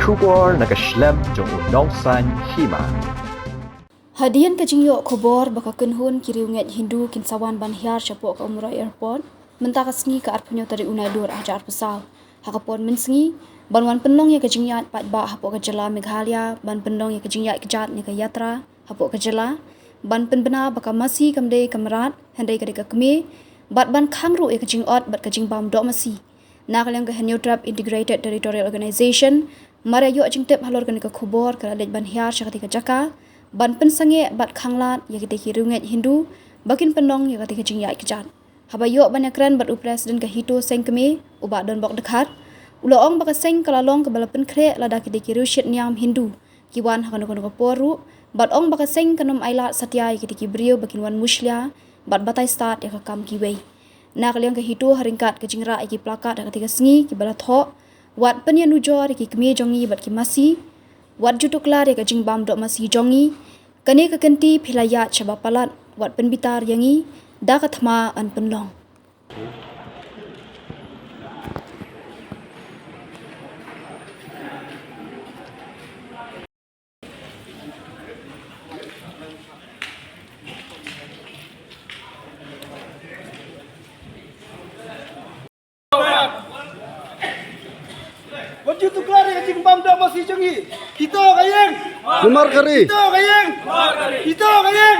Shubor nakaslem jong unongsan hima. Hadian kajingyo khobor baka kenhun kiriunget Hindu kinsawan banhiar chapo ka Umrah Airport mentaka sengi ka arpunyo tari unai dur ajar pesau hakapon mensengi banwan penong ya kajingyat pat ba hapo ka jela Meghalaya ban penong ya kajingyat kejat ni ka yatra hapo ka jela ban penbena baka masi kamde kamrat handai ka keme bat ban khangru ya kajingot bat kajing bam dok masi nakalang ka Henyo Trap Integrated Territorial Organization mara yo jingtep halor ka khobor ka lej banhiar syakati ka jaka ban pensange bat khanglat ya kita kirunget Hindu bakin penong ya ketika jingya kejat habayo banyakran bat presiden ka hito sengkeme uba don bok dekat uloong baka seng kalalong ke balapen kre lada kita kiru syit niam Hindu kiwan hakan ko poru bat ong baka seng kanom ailat satya ya kita kibrio bakin wan muslia bat batai start ya kam kiwei nak liang ka hito haringkat ke jingra iki plakat ketika sengi ki balatho wat penya nujor ki keme jongi bat ki masi wat jutuklar ya kajing bam dok masih jongi kane ka kenti philaya chaba palat wat penbitar yangi da ka thma an penlong Wajib tu keluar ya cing bam dah masih jongi. Kita kayeng. Gemar kari. Kita kayeng. Kita kayeng.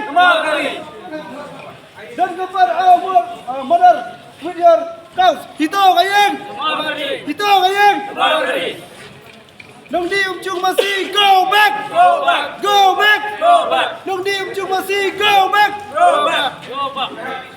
Dan kepar mother with your cows. Kita kayeng. Kita kayeng. Nong di umcung masih go back. Go back. Go back. Go back. Nong di umcung masih go back. Go back. Go back.